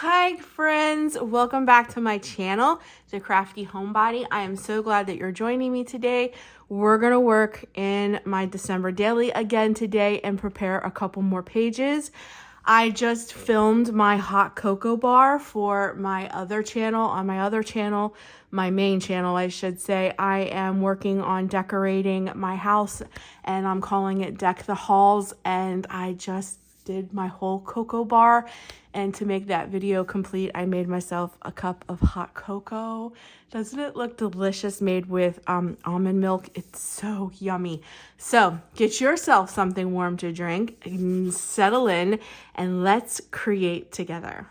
Hi friends, welcome back to my channel, the Crafty Homebody. I am so glad that you're joining me today. We're gonna work in my December daily again today and prepare a couple more pages. I just filmed my hot cocoa bar for my other channel. On my other channel, my main channel I should say, I am working on decorating my house and I'm calling it Deck the Halls, and I just did my whole cocoa bar. And to make that video complete, I made myself a cup of hot cocoa. Doesn't it look delicious? Made with almond milk. It's so yummy. So get yourself something warm to drink, settle in, and let's create together.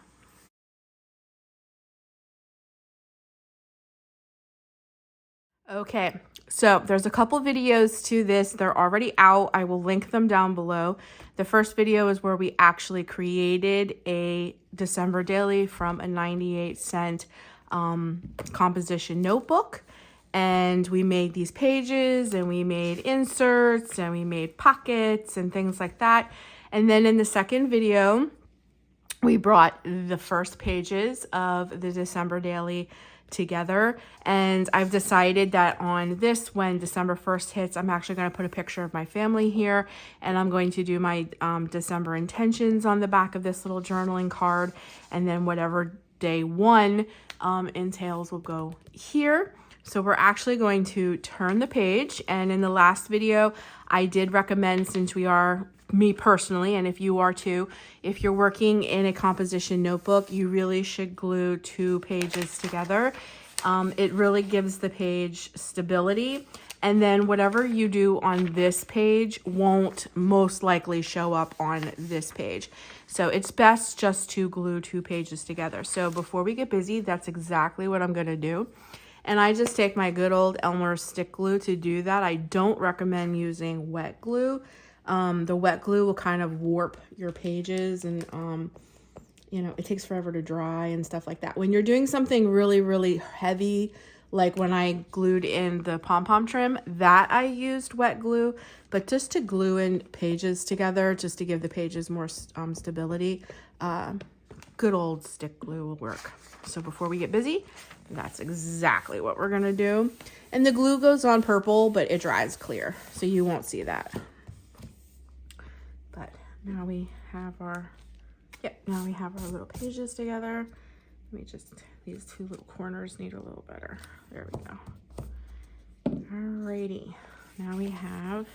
Okay, so there's a couple videos to this. They're already out. I will link them down below. The first video is where we actually created a December daily from a 98-cent composition notebook. And we made these pages and we made inserts and we made pockets and things like that. And then in the second video, we brought the first pages of the December daily together, and I've decided that on this, when December 1st hits, I'm actually going to put a picture of my family here, and I'm going to do my December intentions on the back of this little journaling card, and then whatever day one entails will go here. So we're actually going to turn the page, and in the last video I did recommend, since we are, me personally, and if you are too, if you're working in a composition notebook, you really should glue 2 pages together. It really gives the page stability, and then whatever you do on this page won't most likely show up on this page. So it's best just to glue 2 pages together. So before we get busy, that's exactly what I'm going to do. And I just take my good old Elmer's stick glue to do that. I don't recommend using wet glue. The wet glue will kind of warp your pages, and you know, it takes forever to dry and stuff like that. When you're doing something really, really heavy, like when I glued in the pom-pom trim, that I used wet glue. But just to glue in pages together, just to give the pages more stability, good old stick glue will work. So before we get busy, that's exactly what we're gonna do. And the glue goes on purple, but it dries clear, so you won't see that. But now we have our, now we have our little pages together. Let me just, these 2 little corners need a little better. There we go. Alrighty, now we have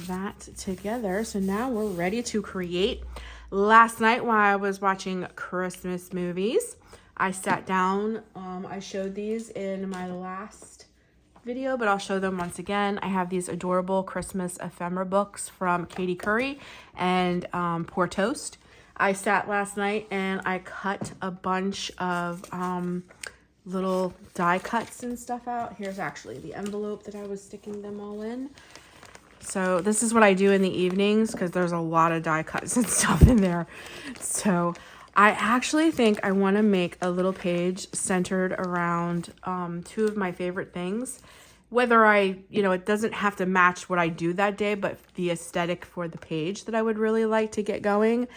that together. So now we're ready to create. Last night while I was watching Christmas movies, I sat down, I showed these in my last video, but I'll show them once again. I have these adorable Christmas ephemera books from Katie Curry and Poor Toast. I sat last night and I cut a bunch of little die cuts and stuff out. Here's actually the envelope that I was sticking them all in. So this is what I do in the evenings because there's a lot of die cuts and stuff in there. So I actually think I want to make a little page centered around 2 of my favorite things. Whether it doesn't have to match what I do that day, but the aesthetic for the page that I would really like to get going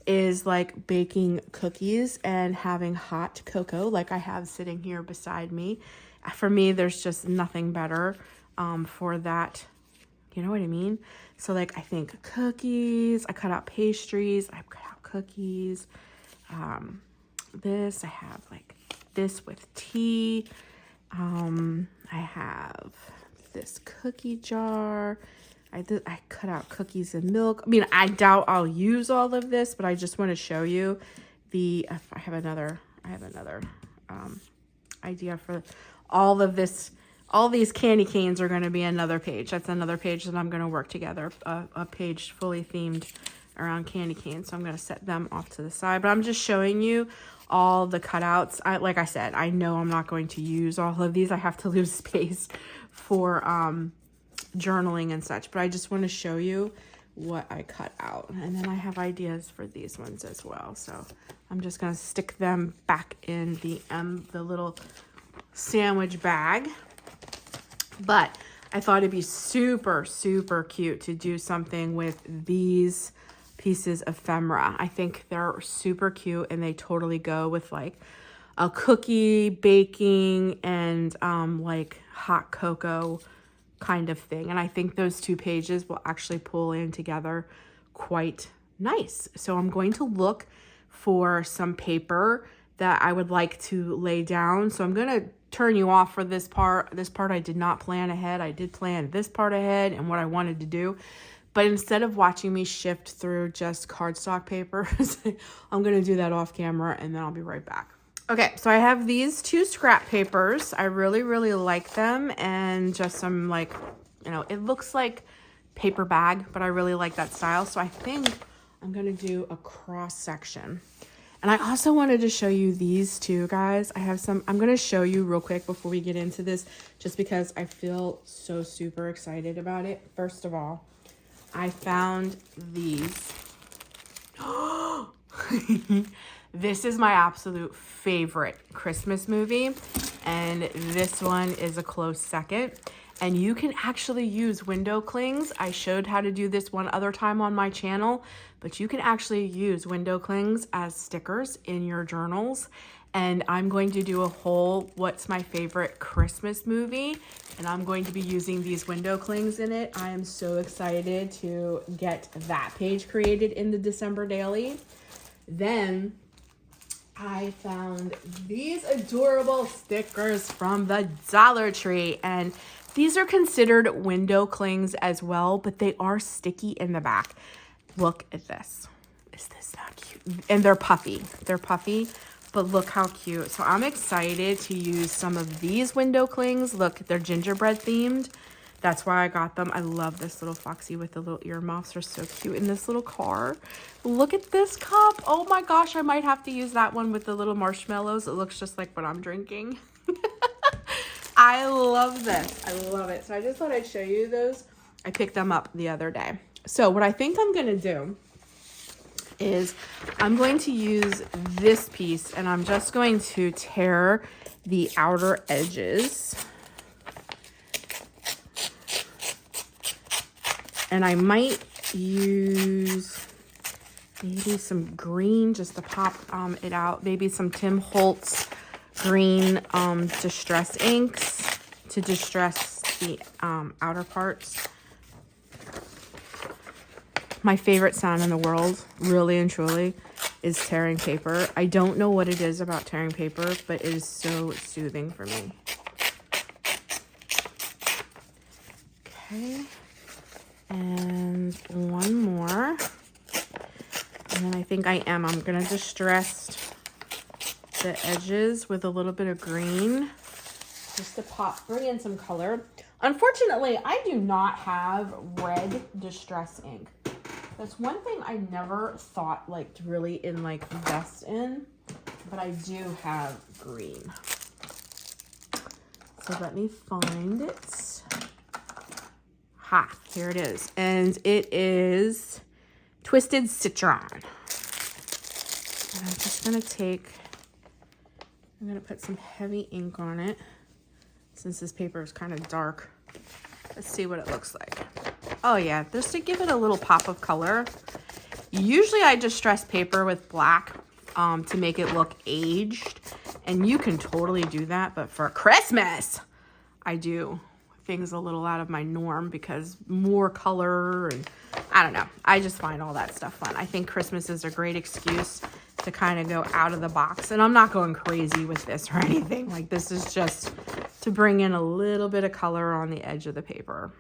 is like baking cookies and having hot cocoa like I have sitting here beside me. For me, there's just nothing better for that. You know what I mean? So like I think cookies, I cut out pastries, I cut out cookies. This, I have like this with tea. I have this cookie jar. I cut out cookies and milk. I mean, I doubt I'll use all of this, but I just want to show you the, I have another idea for all of this. All these candy canes are going to be another page. That's another page that I'm going to work together, a page fully themed around candy canes. So I'm going to set them off to the side, but I'm just showing you all the cutouts. Like I said, I know I'm not going to use all of these. I have to leave space for journaling and such, but I just want to show you what I cut out. And then I have ideas for these ones as well. So I'm just going to stick them back in the little sandwich bag. But I thought it'd be super, super cute to do something with these pieces of ephemera. I think they're super cute and they totally go with like a cookie baking and like hot cocoa kind of thing. And I think those two pages will actually pull in together quite nice. So I'm going to look for some paper that I would like to lay down. So I'm going to turn you off for this part. This part I did not plan ahead. I did plan this part ahead and what I wanted to do. But instead of watching me shift through just cardstock papers, I'm going to do that off camera and then I'll be right back. Okay, so I have these two scrap papers. I really, really like them, and just some like, you know, it looks like paper bag, but I really like that style. So I think I'm going to do a cross section. And I also wanted to show you these two, guys. I have some, I'm going to show you real quick before we get into this, just because I feel so super excited about it. First of all, I found these. This is my absolute favorite Christmas movie, and this one is a close second. And you can actually use window clings. I showed how to do this one other time on my channel, but you can actually use window clings as stickers in your journals. And I'm going to do a whole what's my favorite Christmas movie, and I'm going to be using these window clings in it. I am so excited to get that page created in the December daily. Then I found these adorable stickers from the Dollar Tree, and these are considered window clings as well, but they are sticky in the back. Look at this. Is this not cute? And they're puffy. They're puffy, but look how cute. So I'm excited to use some of these window clings. Look, they're gingerbread themed. That's why I got them. I love this little foxy with the little earmuffs. They're so cute in this little car. Look at this cup. Oh my gosh, I might have to use that one with the little marshmallows. It looks just like what I'm drinking. I love this. I love it. So I just thought I'd show you those. I picked them up the other day. So what I think I'm going to do is I'm going to use this piece, and I'm just going to tear the outer edges. And I might use maybe some green just to pop it out. Maybe some Tim Holtz green distress inks to distress the outer parts. My favorite sound in the world, really and truly, is tearing paper. I don't know what it is about tearing paper, but it is so soothing for me. Okay. And one more. And then I think I'm going to distress the edges with a little bit of green just to bring in some color. Unfortunately, I do not have red distress ink. That's one thing I never thought like to really invest in, but I do have green. So let me find it. Ha, here it is. And it is Twisted Citron. And I'm just going to I'm going to put some heavy ink on it since this paper is kind of dark. Let's see what it looks like. Oh yeah, just to give it a little pop of color. Usually I distress paper with black to make it look aged, and you can totally do that, but for Christmas, I do things a little out of my norm because more color, and I don't know. I just find all that stuff fun. I think Christmas is a great excuse to kind of go out of the box, and I'm not going crazy with this or anything. Like, this is just to bring in a little bit of color on the edge of the paper.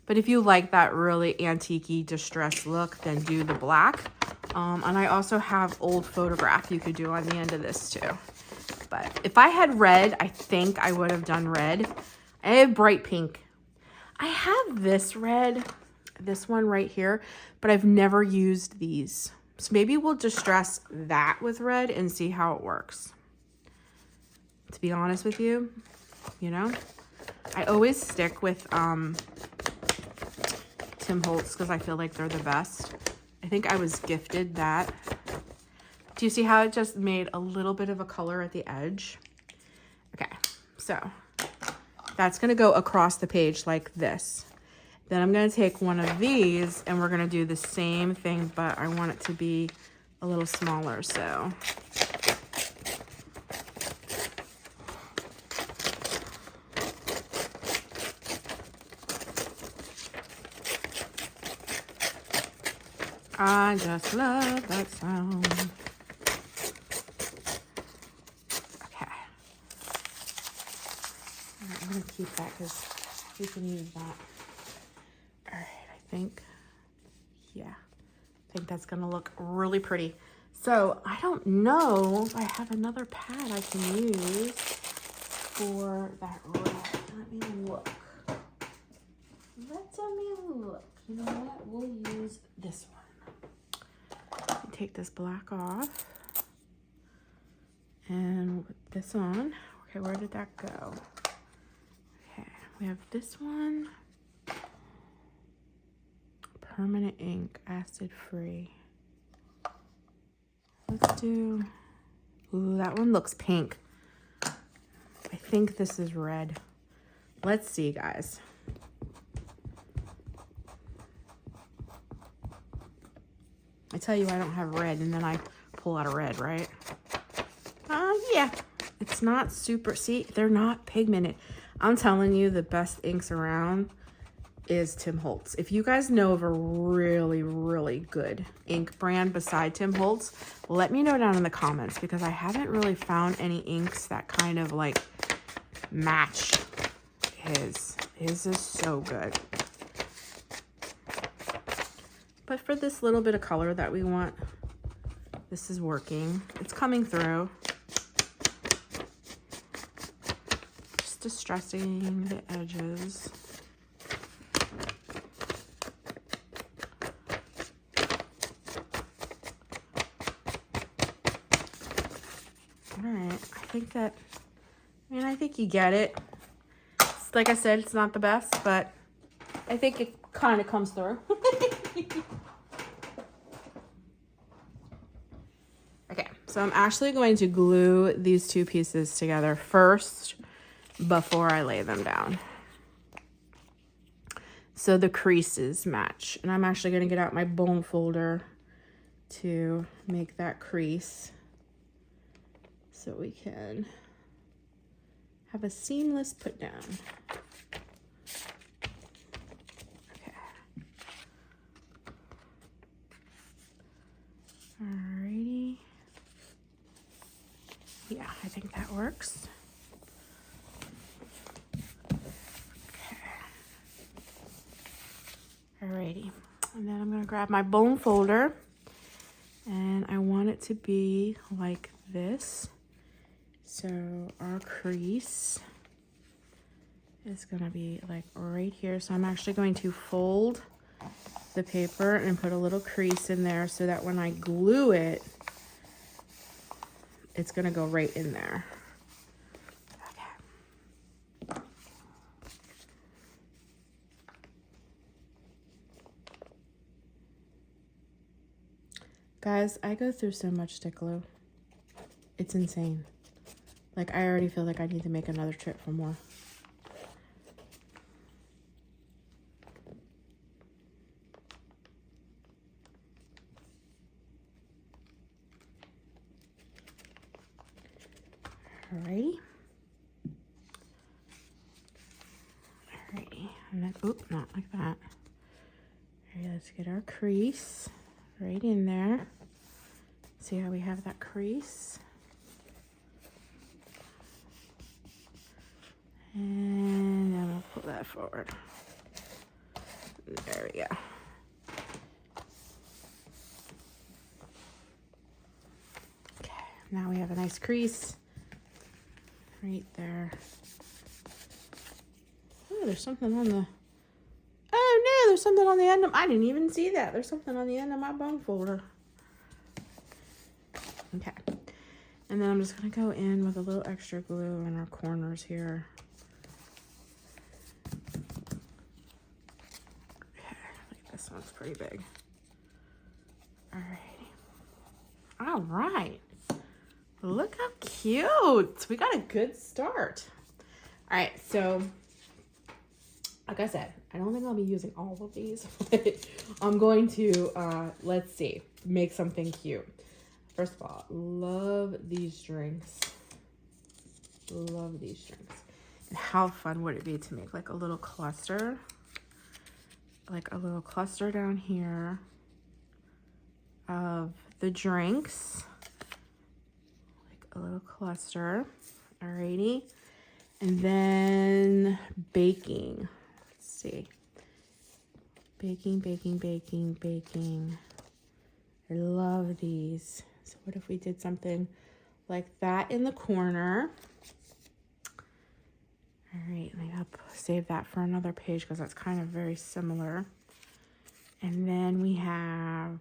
But if you like that really antique-y distressed look, then do the black. And I also have old photograph you could do on the end of this too. But if I had red, I think I would have done red. I have bright pink. I have this red, this one right here, but I've never used these. So maybe we'll distress that with red and see how it works. To be honest with you, you know, I always stick with Tim Holtz because I feel like they're the best. I think I was gifted that. Do you see how it just made a little bit of a color at the edge? Okay, so that's going to go across the page like this. Then I'm going to take one of these and we're going to do the same thing, but I want it to be a little smaller, so. I just love that sound. Okay. All right, I'm going to keep that because we can use that. All right, yeah, I think that's gonna look really pretty. So I don't know if I have another pad I can use for that red. Let me look. Let me look. You know what? We'll use this one. Take this black off and we'll put this on. Okay, where did that go? Okay, we have this one. Permanent ink, acid free. Let's do, ooh, that one looks pink. I think this is red. Let's see, guys. I tell you I don't have red and then I pull out a red, right? Yeah, it's not super, see, they're not pigmented. I'm telling you, the best inks around is Tim Holtz. If you guys know of a really, really good ink brand beside Tim Holtz, let me know down in the comments because I haven't really found any inks that kind of like match his. His is so good. But for this little bit of color that we want, this is working. It's coming through. Just distressing the edges. All right, I think you get it. Like I said, it's not the best, but I think it kind of comes through. Okay, so I'm actually going to glue these two pieces together first before I lay them down, so the creases match. And I'm actually going to get out my bone folder to make that crease so we can have a seamless put down. Okay. Alrighty. Yeah, I think that works. Okay. Alrighty. And then I'm gonna grab my bone folder and I want it to be like this. So our crease is gonna be like right here. So I'm actually going to fold the paper and put a little crease in there so that when I glue it, it's gonna go right in there. Okay. Guys, I go through so much stick glue. It's insane. Like, I already feel like I need to make another trip for more. Alrighty. Alrighty. And then, oop, not like that. Alright, let's get our crease right in there. See how we have that crease? And then we'll pull that forward. There we go. Okay, now we have a nice crease right there. Oh, there's something on the, oh no, there's something on the end of, I didn't even see that. There's something on the end of my bone folder. Okay, and then I'm just gonna go in with a little extra glue on our corners here. This one's pretty big. All right. Look how cute. We got a good start. All right, so like I said, I don't think I'll be using all of these, but I'm going to, let's see, make something cute. First of all, love these drinks. Love these drinks. And how fun would it be to make like a little cluster? Like a little cluster down here of the drinks. Like a little cluster. Alrighty. And then baking. Let's see. Baking, baking, baking, baking. I love these. So what if we did something like that in the corner? All right, maybe I'll save that for another page because that's kind of very similar. And then we have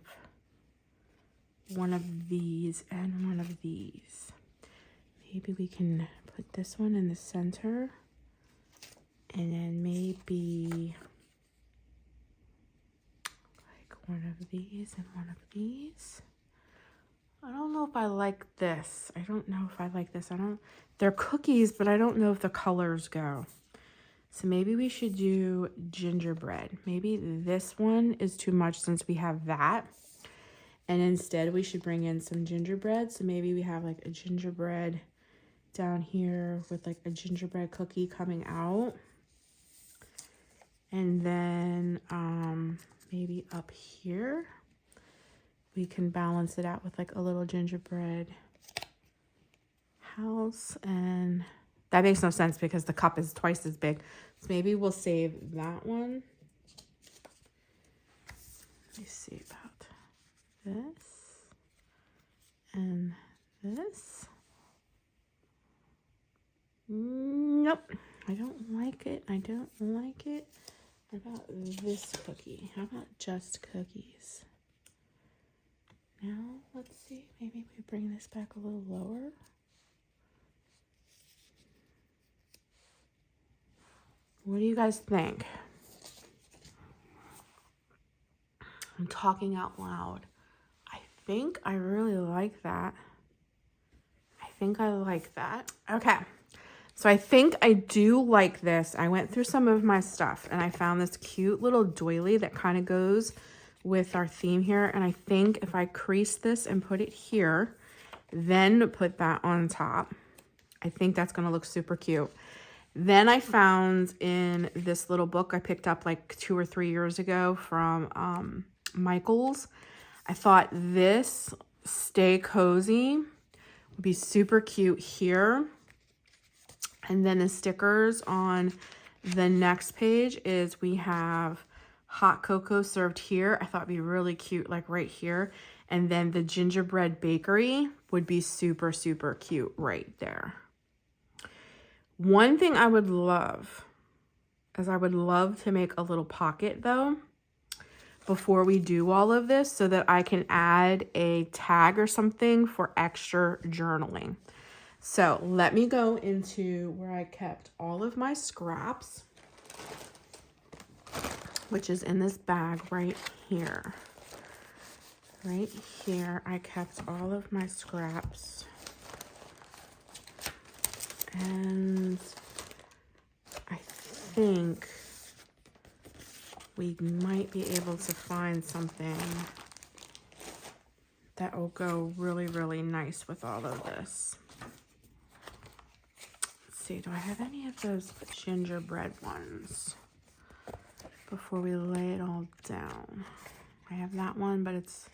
one of these and one of these. Maybe we can put this one in the center. And then maybe like one of these and one of these. I don't know if I like this. I don't know if I like this. They're cookies, but I don't know if the colors go. So maybe we should do gingerbread. Maybe this one is too much since we have that. And instead we should bring in some gingerbread. So maybe we have like a gingerbread down here with like a gingerbread cookie coming out. And then maybe up here, we can balance it out with like a little gingerbread house. And that makes no sense because the cup is twice as big. So maybe we'll save that one. Let me see about this and this. Nope, I don't like it. I don't like it. What about this cookie? How about just cookies? Now, let's see. Maybe we bring this back a little lower. What do you guys think? I'm talking out loud. I think I really like that. I think I like that. Okay. So I think I do like this. I went through some of my stuff and I found this cute little doily that kind of goes with our theme here. And I think if I crease this and put it here, then put that on top, I think that's going to look super cute. Then I found in this little book I picked up like 2 or 3 years ago from Michael's. I thought this Stay Cozy would be super cute here. And then the stickers on the next page is we have hot cocoa served here. I thought it'd be really cute, like right here. And then the gingerbread bakery would be super, super cute right there. One thing I would love is I would love to make a little pocket though before we do all of this so that I can add a tag or something for extra journaling. So let me go into where I kept all of my scraps, which is in this bag right here. Right here, I kept all of my scraps. And I think we might be able to find something that will go really, really nice with all of this. Do I have any of those gingerbread ones before we lay it all down? I have that one, but it's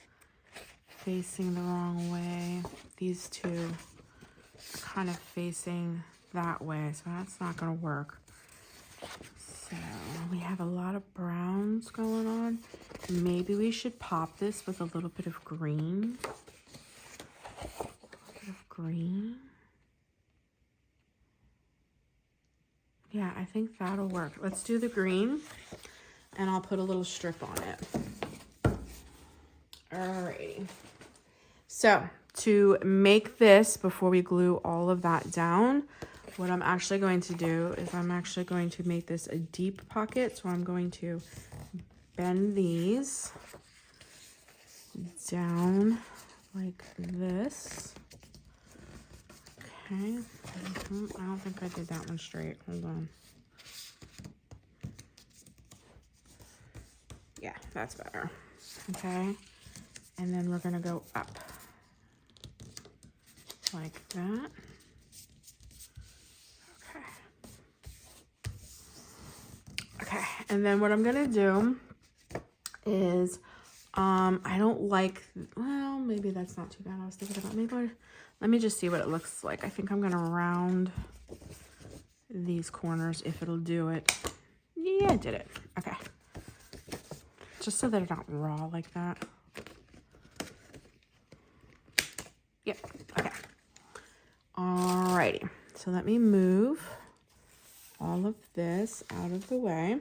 facing the wrong way. These two are kind of facing that way, so that's not going to work. So we have a lot of browns going on. Maybe we should pop this with a little bit of green. A little bit of green. Yeah, I think that'll work. Let's do the green, and I'll put a little strip on it. Alrighty. So, to make this, before we glue all of that down, what I'm actually going to do is I'm actually going to make this a deep pocket. So I'm going to bend these down like this. Okay. I don't think I did that one straight. Hold on. that's better. Okay. And then we're gonna go up like that. Okay. Okay, and then what I'm gonna do is, I don't like, well, maybe that's not too bad. I was thinking about maybe, let me just see what it looks like. I think I'm gonna round these corners if it'll do it. Yeah, it did it. Okay. Just so they're not raw like that. Yep, okay. Alrighty, so let me move all of this out of the way.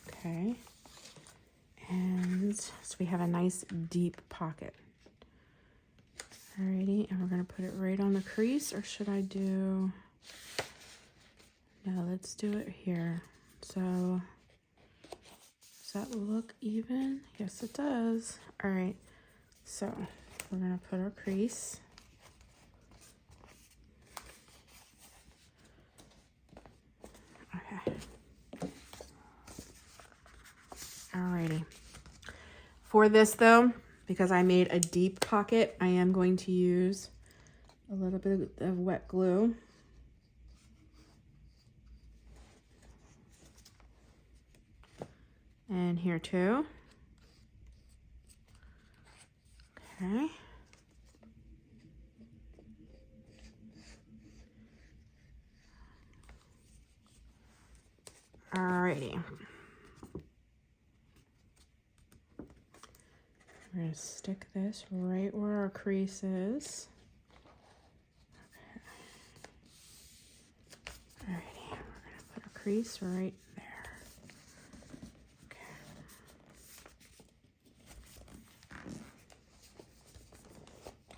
Okay. And so we have a nice deep pocket. Alrighty, and we're gonna put it right on the crease, or should I do, no, let's do it here. So, does that look even? Yes, it does. All right, so we're gonna put our crease. Okay. Alrighty. For this though, because I made a deep pocket, I am going to use a little bit of wet glue. And here too. Okay. Alrighty. We're gonna stick this right where our crease is. Okay. Alrighty, we're gonna put a crease right there. Okay.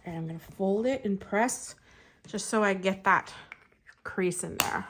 And I'm gonna fold it and press just so I get that crease in there.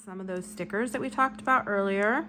Some of those stickers that we talked about earlier.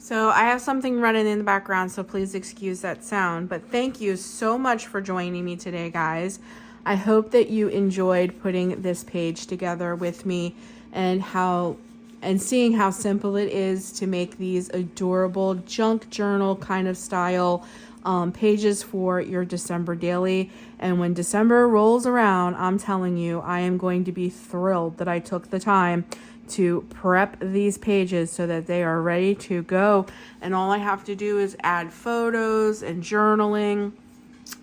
So I have something running in the background, so please excuse that sound. But thank you so much for joining me today, guys. I hope that you enjoyed putting this page together with me and seeing how simple it is to make these adorable junk journal kind of style pages for your December daily. And when December rolls around, I'm telling you, I am going to be thrilled that I took the time to prep these pages so that they are ready to go. And all I have to do is add photos and journaling.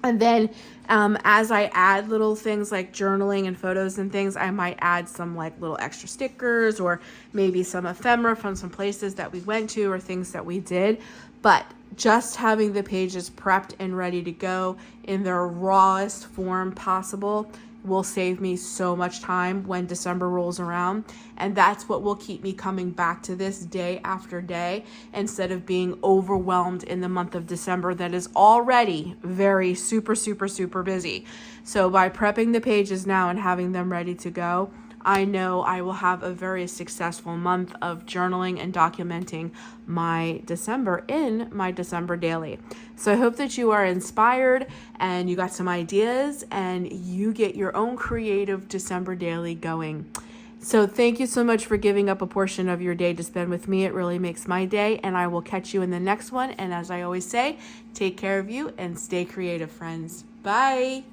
And then as I add little things like journaling and photos and things, I might add some like little extra stickers or maybe some ephemera from some places that we went to or things that we did. But just having the pages prepped and ready to go in their rawest form possible will save me so much time when December rolls around. And that's what will keep me coming back to this day after day instead of being overwhelmed in the month of December that is already very super busy. So by prepping the pages now and having them ready to go, I know I will have a very successful month of journaling and documenting my December in my December daily. So I hope that you are inspired and you got some ideas and you get your own creative December daily going. So thank you so much for giving up a portion of your day to spend with me. It really makes my day, and I will catch you in the next one. And as I always say, take care of you and stay creative, friends. Bye.